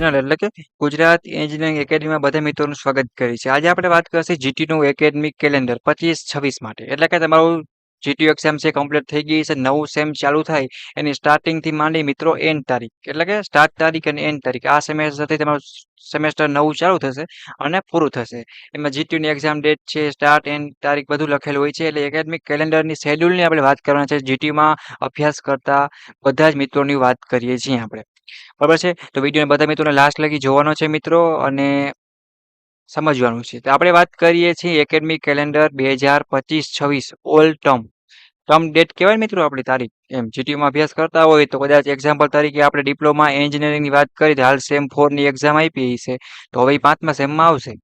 Channel એટલે કે Gujarat engineering એકેડમીમાં બધા મિત્રોનું સ્વાગત કરીએ છીએ. આજે આપણે વાત કરશે જીટીનું એકેડમિક કેલેન્ડર 25-26 માટે. એટલે કે તમારું જીટીયુ એક્ઝામ છે કમ્પ્લીટ થઈ ગઈ છે, નવું સેમ ચાલુ થાય એની સ્ટાર્ટિંગથી માંડી મિત્રો એન્ડ તારીખ એટલે કે સ્ટાર્ટ તારીખ અને એન્ડ તારીખ આ સેમેસ્ટરથી તમારું સેમેસ્ટર નવું ચાલુ થશે અને પૂરું થશે. એમાં જીટીયુની એક્ઝામ ડેટ છે, સ્ટાર્ટ એન્ડ તારીખ બધું લખેલું હોય છે. એટલે એકેડમિક કેલેન્ડરની શેડ્યુલની આપણે વાત કરવાના છે. જીટીયુમાં અભ્યાસ કરતા બધા જ મિત્રોની વાત કરીએ છીએ આપણે. બરાબર છે, તો વિડીયો બધા મિત્રોને લાસ્ટ લગી જોવાનો છે મિત્રો, અને સમજવાનું છે. તો આપણે વાત કરીએ છીએ academic calendar 2025-26 all term date કહેવાય મિત્રો આપણી તારીખ. એમ જીટીયુમાં અભ્યાસ કરતા હોય તો કદાચ એક્ઝામ્પલ તરીકે આપણે ડિપ્લોમા એન્જિનિયરિંગની વાત કરી તો હાલ સેમ 4 ની એક્ઝામ આપી છે, તો હવે 5મા સેમમાં આવશે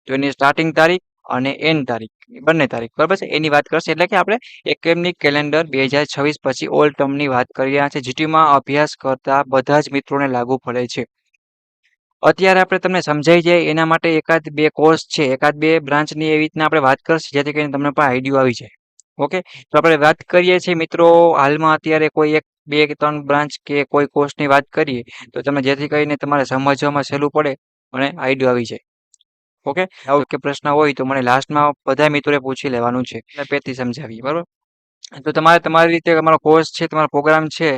તો એની સ્ટાર્ટિંગ તારીખ અને એન્ડ તારીખ બંને તારીખ બરાબર છે એની વાત કરશે. એટલે કે આપણે એકેડમિક કેલેન્ડર 2026 પછી ઓલ ટર્મની વાત કરી રહ્યા છે. જીટીયુમાં અભ્યાસ કરતા બધા જ મિત્રોને લાગુ પડે છે. અત્યારે આપણે તમને સમજાઈ જાય એના માટે એકાદ બે કોર્સ છે, એકાદ બે બ્રાન્ચની એવી રીતના આપણે વાત કરશું જેથી કરીને તમને પણ આઈડિયો આવી જાય. ઓકે, તો આપણે વાત કરીએ છીએ મિત્રો હાલમાં અત્યારે કોઈ એક બે કે ત્રણ બ્રાન્ચ કે કોઈ કોર્સની વાત કરીએ તો તમે જેથી કરીને તમારે સમજવામાં સહેલું પડે અને આઈડિયો આવી જાય. ઓકે, આવો કે પ્રશ્ન હોય તો મને લાસ્ટમાં બધા મિત્રોએ પૂછી લેવાનું છે, એટલે પેથી સમજાવીએ બરાબર. તો તમારે તમારી રીતે તમારો કોર્સ છે, તમારો પ્રોગ્રામ છે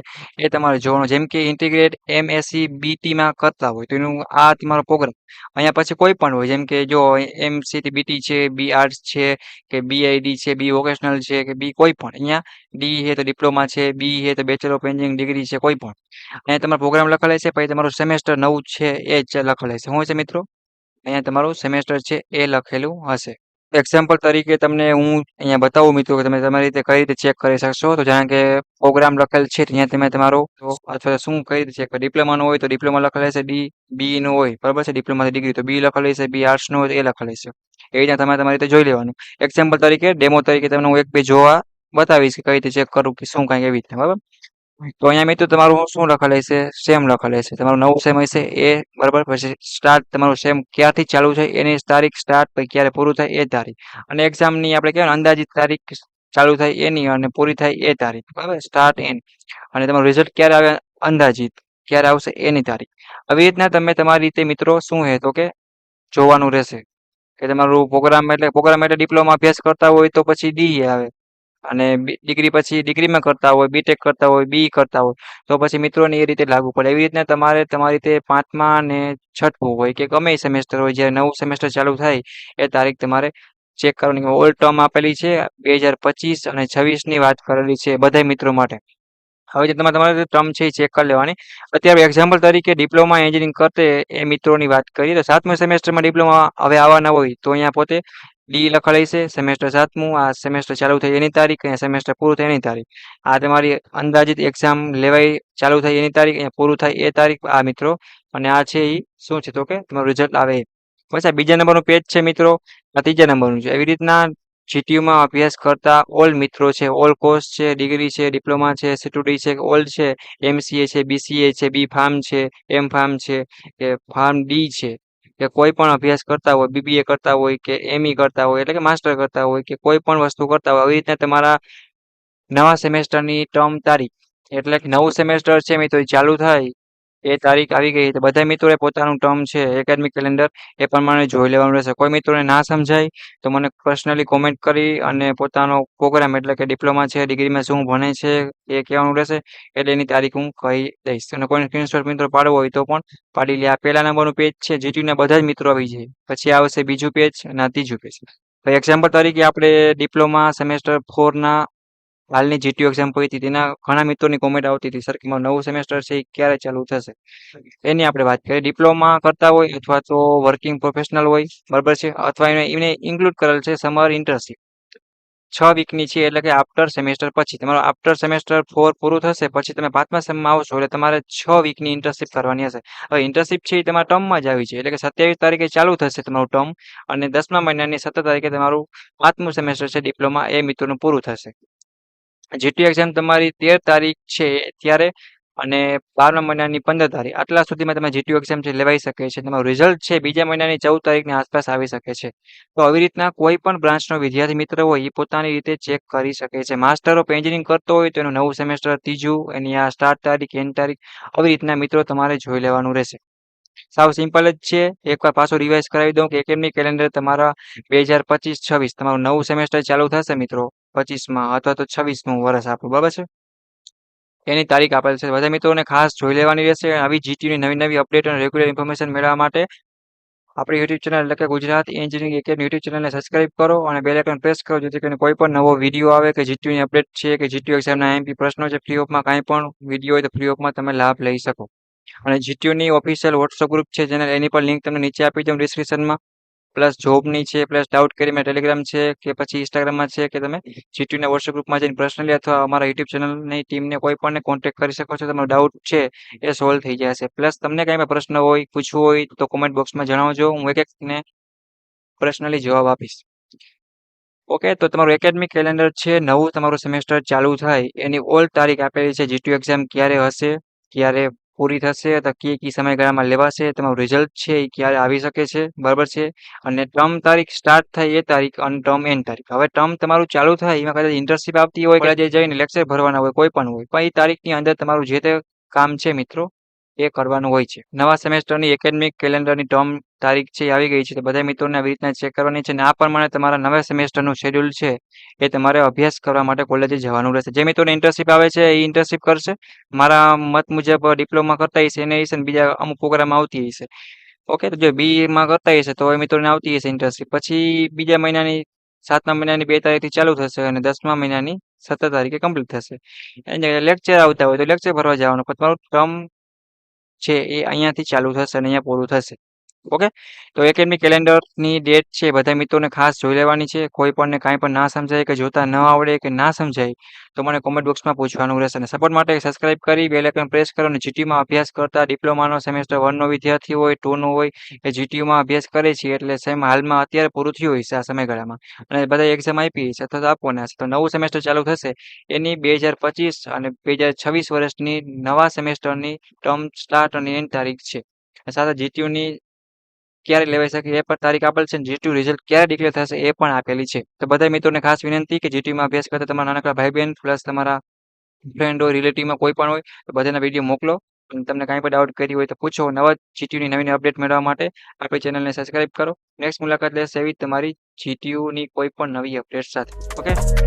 એ તમારે જોવાનો. જેમ કે ઇન્ટિગ્રેટ એમએસસી બીટીમાં કરતા હોય તો એનું આ તમારો પ્રોગ્રામ. અહીંયા પછી કોઈ પણ હોય, જેમ કે જો એમસી થી બીટી છે, બી આર્ટ્સ છે કે બીઆઈડી છે, બી વોકેશનલ છે કે બી કોઈ પણ. અહીંયા ડી છે તો ડિપ્લોમા છે, બી છે તો બેચલર ઓફ એન્જિનિયરિંગ ડિગ્રી છે, કોઈ પણ. અહીંયા તમારો પ્રોગ્રામ લખેલો છે, પછી તમારું સેમેસ્ટર નવું છે એ જ લખેલું છે. શું છે મિત્રો? અહીંયા તમારું સેમેસ્ટર છે એ લખેલું હશે. એક્ઝામ્પલ તરીકે તમને હું અહીંયા બતાવું મિત્રો કે તમે તમારી રીતે કઈ રીતે ચેક કરી શકશો. તો જાણે કે પ્રોગ્રામ લખેલ છે ત્યાં તમે તમારો અથવા શું કઈ રીતે ચેક ડિપ્લોમાનું હોય તો ડિપ્લોમા લખેલ છે, બી નું હોય બરાબર છે, ડિપ્લોમાની ડિગ્રી તો બી લખેલી છે, બી આર્ટ્સ નું હોય તો એ લખેલી છે. એ રીતના તમે તમારી રીતે જોઈ લેવાનું. એક્ઝામ્પલ તરીકે ડેમો તરીકે તમને હું એક બે જોવા બતાવીશ કે કઈ રીતે ચેક કરું કે શું કાંઈ એવી રીતે બરાબર. તો અહીંયા મિત્રો તમારું શું લખેલું છે? સેમ લખેલું છે. તમારું નવું સેમ હશે એ બરાબર. પછી સ્ટાર્ટ તમારું સેમ ક્યારથી ચાલુ થાય એની તારીખ સ્ટાર્ટ, પછી ક્યારે પૂરું થાય એ તારીખ, અને એક્ઝામની આપણે કહેવાય અંદાજિત તારીખ ચાલુ થાય એની અને પૂરી થાય એ તારીખ બરાબર, સ્ટાર્ટ એન્ડ. અને તમારું રિઝલ્ટ ક્યારે આવે અંદાજિત ક્યારે આવશે એની તારીખ. આવી રીતના તમે તમારી રીતે મિત્રો શું હે તો કે જોવાનું રહેશે કે તમારું પ્રોગ્રામ એટલે ડિપ્લોમા અભ્યાસ કરતા હોય તો પછી ડી આવે, અને ડિગ્રી પછી ડિગ્રીમાં કરતા હોય, બીટેક કરતા હોય, બી કરતા હોય તો પછી મિત્રોને એ રીતે લાગુ પડે. એવી રીતના તમારે તમારી રીતે 5મા અને 6મું હોય કે ગમે સેમેસ્ટર હોય, જ્યારે નવું સેમેસ્ટર ચાલુ થાય એ તારીખ તમારે ચેક કરવાની. ઓલ ટર્મ આપેલી છે 2025 અને 26 ની વાત કરેલી છે બધા મિત્રો માટે. હવે જે તમારે ટર્મ છે એ ચેક કરી લેવાની. અત્યારે એક્ઝામ્પલ તરીકે ડિપ્લોમા એન્જિનિયરિંગ કરતે એ મિત્રોની વાત કરીએ તો 7મા સેમેસ્ટરમાં ડિપ્લોમા હવે આવવાના હોય તો અહીંયા પોતે ડી લખેલી છે, સેમેસ્ટર 7મું, આ સેમેસ્ટર ચાલુ થાય એની તારીખ, અહીંયા સેમેસ્ટર પૂરું થાય એની તારીખ. આ તમારી અંદાજિત એક્ઝામ લેવાય ચાલુ થાય એની તારીખ, અહીંયા પૂરું થાય એ તારીખ આ મિત્રો. અને આ છે એ શું છે તો કે તમારું રિઝલ્ટ આવે એ. બસ આ બીજા નંબરનું પેજ છે મિત્રો, આ ત્રીજા નંબરનું છે. એવી રીતના જીટીયુમાં અભ્યાસ કરતા ઓલ મિત્રો છે, ઓલ કોર્સ છે, ડિગ્રી છે, ડિપ્લોમા છે, સીટુડી છે, ઓલ છે, એમસીએ છે, બીસીએ છે, બી ફાર્મ છે, એમ ફાર્મ છે કે ફાર્મ ડી છે, કે કોઈ પણ અભ્યાસ કરતા હોય, બીબીએ કરતા હોય કે એમઈ કરતા હોય એટલે કે માસ્ટર કરતા હોય કે કોઈ પણ વસ્તુ કરતા હોય, આવી રીતના તમારા નવા સેમેસ્ટરની ટર્મ તારીખ એટલે કે નવું સેમેસ્ટર છે મિત્રો એ ચાલુ થાય એ તારીખ આવી ગઈ તો બધા મિત્રોએ પોતાનું ટર્મ છે એકેડમિક કેલેન્ડર એ પ્રમાણે જોઈ લેવાનું રહેશે. કોઈ મિત્રોને ના સમજાય તો મને પર્સનલી કોમેન્ટ કરી અને પોતાનો પ્રોગ્રામ એટલે કે ડિપ્લોમા છે, ડિગ્રીમાં શું ભણે છે એ કહેવાનું રહેશે, એટલે એની તારીખ હું કહી દઈશ. અને કોઈને સ્ક્રીનશોટ મિત્રો પાડવો હોય તો પણ પાડી લે. આ પહેલા નંબરનું પેજ છે, જીટીયુના બધા જ મિત્રો આવી જાય. પછી આવશે બીજું પેજ અને આ ત્રીજું પેજ. તો એક્ઝામ્પલ તરીકે આપણે ડિપ્લોમા સેમેસ્ટર 4ના હાલની જીટીયુ એક્ઝામ પડી હતી તેના ઘણા મિત્રોની કોમેન્ટ આવતી હતી સર કે મારું નવું સેમેસ્ટર છે એ ક્યારે ચાલુ થશે, એની આપણે વાત કરીએ. ડિપ્લોમા કરતા હોય અથવા તો વર્કિંગ પ્રોફેશનલ હોય બરાબર છે, અથવા એને ઇન્ક્લુડ કરેલ છે સમર ઇન્ટર્નશીપ 6 વીકની છે, એટલે કે આફ્ટર સેમેસ્ટર પછી તમારો આફ્ટર સેમેસ્ટર 4 પૂરું થશે પછી તમે 5મા સેમમાં આવશો એટલે તમારે 6 વીકની ઇન્ટર્નશીપ કરવાની હશે. હવે ઇન્ટર્નશીપ છે એ તમારા ટર્મમાં જ આવી છે, એટલે કે 27 તારીખે ચાલુ થશે તમારું ટર્મ, અને 10મા મહિનાની 17 તારીખે તમારું 5મું સેમેસ્ટર છે ડિપ્લોમા એ મિત્રોનું પૂરું થશે. જીટીયુ એક્ઝામ તમારી 13 તારીખ છે ત્યારે, અને 12મા મહિનાની 15 તારીખ આટલા સુધીમાં તમે જીટીયુ એક્ઝામ છે લેવાઈ શકે છે. તમારું રિઝલ્ટ છે બીજા મહિનાની 14 તારીખની આસપાસ આવી શકે છે. તો આવી રીતના કોઈ પણ બ્રાન્ચનો વિદ્યાર્થી મિત્ર હોય એ પોતાની રીતે ચેક કરી શકે છે. માસ્ટર ઓફ એન્જિનિયરિંગ કરતો હોય તો એનું નવું સેમેસ્ટર ત્રીજું, એની આ સ્ટાર્ટ તારીખ એન્ડ તારીખ આવી રીતના મિત્રો તમારે જોઈ લેવાનું રહેશે. સાવ સિમ્પલ જ છે. એકવાર પાછું રિવાઇઝ કરાવી દઉં કે એકેડેમિક કેલેન્ડર તમારા 2025-26 તમારું નવું સેમેસ્ટર ચાલુ થશે મિત્રો 25માં અથવા તો 26મું વર્ષ આપણું, બરાબર છે? એની તારીખ આપેલ છે. બધા મિત્રોને ખાસ જોઈ લેવાની રહેશે. આવી જીટીયુની નવી અપડેટ અને રેગ્યુલર ઇન્ફોર્મેશન મેળવવા માટે આપણી યુટ્યુબ ચેનલ એટલે કે ગુજરાત એન્જિનિયરિંગ એકેડમી યુટ્યુબ ચેનલને સબસ્ક્રાઇબ કરો અને બેલ આઇકન પ્રેસ કરો, જેથી કરીને કોઈ પણ નવો વિડીયો આવે કે જીટીયુની અપડેટ છે કે જીટીયુ એક્ઝામના આઈએમપી પ્રશ્નો છે, ફ્રી ઓફમાં કાંઈ પણ વિડીયો હોય તો ફ્રી ઓફમાં તમે લાભ લઈ શકો. અને જીટીયુની ઓફિશિયલ વોટ્સઅપ ગ્રુપ છે જેને એની પણ લિંક તમને નીચે આપી દઉં ડિસ્ક્રિપ્શનમાં. પ્લસ જોબની છે, પ્લસ ડાઉટ કરીને ટેલિગ્રામ છે કે પછી ઇન્સ્ટાગ્રામમાં છે, કે તમે જીટીયુના વોટ્સઅપ ગ્રુપમાં જઈને પર્સનલી અથવા અમારા યુટ્યુબ ચેનલની ટીમને કોઈ પણને કોન્ટેક્ટ કરી શકો છો. તમારો ડાઉટ છે એ સોલ્વ થઈ જશે. પ્લસ તમને કાંઈ પણ પ્રશ્ન હોય, પૂછવું હોય તો કોમેન્ટ બોક્સમાં જણાવજો. હું એક એકને પર્સનલી જવાબ આપીશ. ઓકે, તો તમારું એકેડમિક કેલેન્ડર છે, નવું તમારું સેમેસ્ટર ચાલુ થાય એની ઓલ તારીખ આપેલી છે. જીટીયુ એક્ઝામ ક્યારે હશે, ક્યારે પૂરી થશે, તો કઈ સમયગાળામાં લેવાશે, તમારું રિઝલ્ટ છે એ ક્યારે આવી શકે છે, બરાબર છે? અને ટર્મ તારીખ સ્ટાર્ટ થાય એ તારીખ અને ટર્મ એન્ડ તારીખ. હવે ટર્મ તમારું ચાલુ થાય એમાં કદાચ ઇન્ટર્નશિપ આવતી હોય, કદાચ જઈને લેક્ચર ભરવાના હોય, કોઈ પણ હોય, પણ એ તારીખની અંદર તમારું જે તે કામ છે મિત્રો એ કરવાનું હોય છે. નવા સેમેસ્ટરની એકેડમિક કેલેન્ડરની ટર્મ તારીખ છે એ આવી ગઈ છે, તો બધા મિત્રોને આવી રીતના ચેક કરવાની છે. અને આ પ્રમાણે તમારા નવા સેમેસ્ટરનું શેડ્યુલ છે એ તમારે અભ્યાસ કરવા માટે કોલેજે જવાનું રહેશે. જે મિત્રોને ઇન્ટર્નશિપ આવે છે એ ઇન્ટર્નશિપ કરશે. મારા મત મુજબ ડિપ્લોમા કરતા હશે એને હશે ને બીજા અમુક પ્રોગ્રામ આવતી હશે. ઓકે, તો જો બીમાં કરતા હશે તો એ મિત્રોને આવતી હશે ઇન્ટર્નશિપ. પછી બીજા મહિનાની 7મા મહિનાની 2 તારીખથી ચાલુ થશે અને 10મા મહિનાની 17 તારીખે કમ્પ્લીટ થશે. લેક્ચર આવતા હોય તો લેક્ચર ભરવા જવાનું, પણ તમારું ટર્મ છે એ અહીંયાથી ચાલુ થશે અને અહીંયા પૂરું થશે. ઓકે, તો એકેડમિક કેલેન્ડરની ડેટ છે બધા મિત્રોને ખાસ જોઈ લેવાની છે. કોઈ પણને કાંઈ પણ ના સમજાય કે જોતા ન આવડે કે ના સમજાય તો મને કોમેન્ટ બોક્સમાં પૂછવાનું રહેશે. અને સપોર્ટ માટે સબસ્ક્રાઇબ કરી બેલ આઇકન પ્રેસ કરો. અને જીટીયુમાં અભ્યાસ કરતા ડિપ્લોમાનો સેમેસ્ટર 1નો વિદ્યાર્થી હોય, 2નો હોય, એ જીટીયુમાં અભ્યાસ કરે છે એટલે સેમ હાલમાં અત્યારે પૂરું થયું હશે આ સમયગાળામાં, અને બધા એક્ઝામ આપી હશે અથવા તો આપવાના હશે, તો નવું સેમેસ્ટર ચાલુ થશે એની 2025 અને 2026 વર્ષની નવા સેમેસ્ટરની ટર્મ સ્ટાર્ટ અને એન્ડ તારીખ છે. સાથે જીટીયુની ક્યારે લેવાઈ શકે એ પણ તારીખ આપેલ છે. જીટીયુ રિઝલ્ટ ક્યારે ડિક્લેર થશે એ પણ આપેલી છે. તો બધા મિત્રોને ખાસ વિનંતી કે જીટીયુમાં અભ્યાસ કરતા તમારા નાનકડા ભાઈ બહેન પ્લસ તમારા ફ્રેન્ડ હોય, રિલેટિવમાં કોઈ પણ હોય તો બધાના વિડીયો મોકલો. અને તમને કાંઈ પણ ડાઉટ કરી હોય તો પૂછો. નવા જીટીયુની નવી અપડેટ મેળવવા માટે આપણી ચેનલને સબસ્ક્રાઇબ કરો. નેક્સ્ટ મુલાકાત લેશે એવી તમારી જીટીયુની કોઈ પણ નવી અપડેટ સાથે. ઓકે.